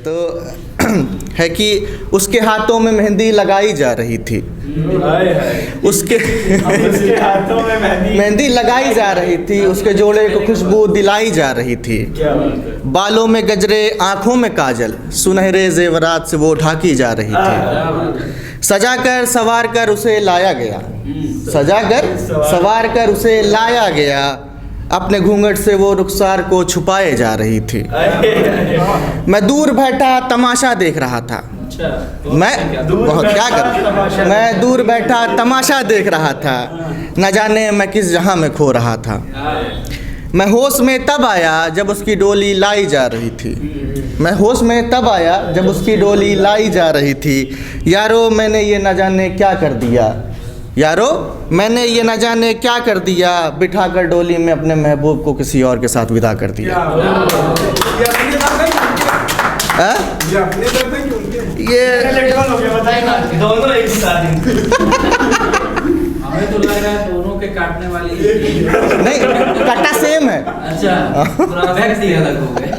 तो है कि उसके हाथों में मेहंदी लगाई जा रही थी। उसके हाथों में मेहंदी लगाई जा रही थी, उसके जोड़े को खुशबू दिलाई जा रही थी। क्या बात है। बालों में गजरे, आंखों में काजल, सुनहरे जेवरात से वो ढाकी जा रही थी। सजाकर संवार कर उसे लाया गया, सजाकर संवार कर उसे लाया गया। अपने घूंघट से वो रुखसार को छुपाए जा रही थी। मैं दूर बैठा तमाशा देख रहा था। मैं बहुत क्या करूं, मैं दूर बैठा तमाशा देख रहा था। न जाने मैं किस जहां में खो रहा था। मैं होश में तब आया जब उसकी डोली लाई जा रही थी। मैं होश में तब आया जब उसकी डोली लाई जा रही थी। यारो मैंने ये न जाने क्या कर दिया, यारो मैंने ये न जाने क्या कर दिया। बिठाकर डोली में अपने महबूब को किसी और के साथ विदा कर दिया। ये दोनों एक साथ हमें तो लग रहा है दोनों के काटने वाली नहीं, कट्टा सेम है। अच्छा, पूरा वैक्स ही अलग हो गए।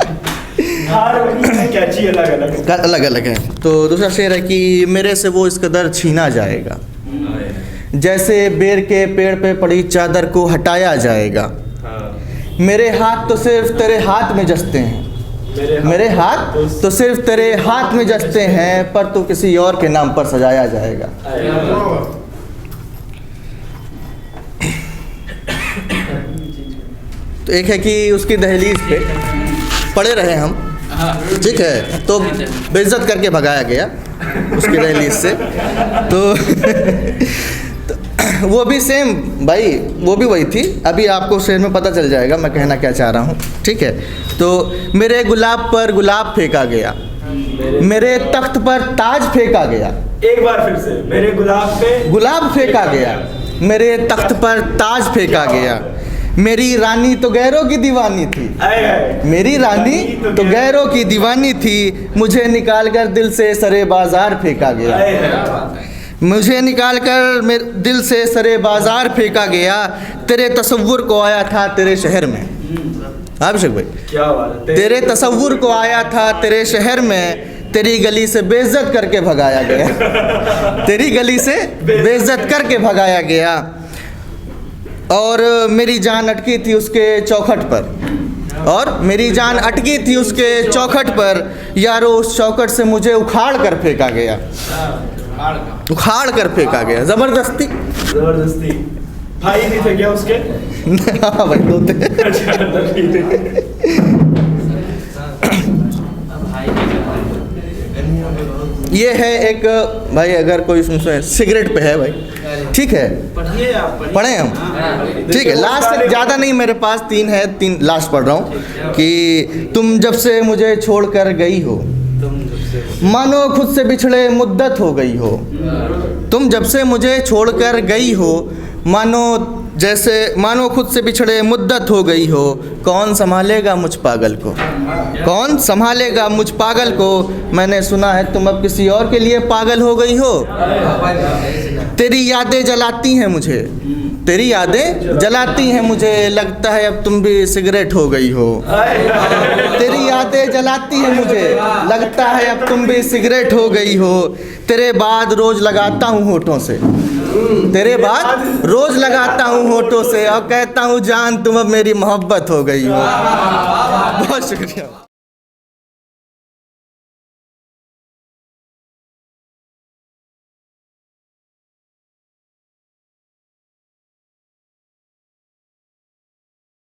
कैची अलग अलग है। तो दूसरा शेर है कि मेरे से वो इस कदर छीना जाएगा, जैसे बेर के पेड़ पे पड़ी चादर को हटाया जाएगा। मेरे हाथ तो सिर्फ तेरे हाथ में जचते हैं, मेरे हाथ तो सिर्फ तेरे हाथ में जचते हैं, पर तू किसी और के नाम पर सजाया जाएगा। तो एक है कि उसकी दहलीज पे पड़े रहे हम, ठीक है, तो बेइज्जत करके भगाया गया उसकी दहलीज से। तो वो भी सेम भाई, वो भी वही थी। अभी आपको शेर में पता चल जाएगा मैं कहना क्या चाह रहा हूँ, ठीक है। तो मेरे गुलाब पर गुलाब फेंका गया, मेरे तख्त पर ताज फेंका गया। एक बार फिर से, मेरे गुलाब पे गुलाब फेंका गया, मेरे तख्त पर ताज फेंका गया। मेरी रानी तो गैरों की दीवानी थी, मेरी रानी तो गैरों की दीवानी थी। मुझे निकाल कर दिल से सरे बाजार फेंका गया, मुझे निकाल कर दिल से सरे बाजार फेंका गया। तेरे तसव्वुर को आया था तेरे शहर में, अभिषेक भाई क्या बात है। तेरे तसव्वुर को आया था तेरे शहर में, तेरी गली से बेइज्जत करके भगाया गया। तेरी गली से बेइज्जत करके भगाया गया। और मेरी जान अटकी थी उसके चौखट पर, और मेरी जान अटकी थी उसके चौखट पर। यारो उस चौखट से मुझे उखाड़ कर फेंका गया, उखाड़ कर फेंका गया। जबरदस्ती जबरदस्ती। भाई भी थे क्या उसके? हाँ भाई दो थे। ये है एक भाई, अगर कोई सुनते सिगरेट पे है भाई, ठीक है, पढ़े हम, ठीक है। लास्ट ज़्यादा नहीं मेरे पास, 3 है, 3 लास्ट पढ़ रहा हूँ कि तुम जब से मुझे छोड़कर गई हो, मानो खुद से बिछड़े मुद्दत हो गई हो। तुम जब से मुझे छोड़कर गई हो, मानो खुद से बिछड़े मुद्दत हो गई हो। कौन संभालेगा मुझ पागल को, कौन संभालेगा मुझ पागल को। मैंने सुना है तुम अब किसी और के लिए पागल हो गई हो। तेरी यादें जलाती हैं मुझे, तेरी यादें जलाती हैं मुझे। लगता है अब तुम भी सिगरेट हो गई हो। तेरी यादें जलाती हैं मुझे, लगता है अब तुम भी सिगरेट हो गई हो। तेरे बाद रोज लगाता हूँ होठों से, तेरे बाद रोज लगाता हूँ होठों से, और कहता हूँ जान तुम अब मेरी मोहब्बत हो गई हो। बहुत शुक्रिया।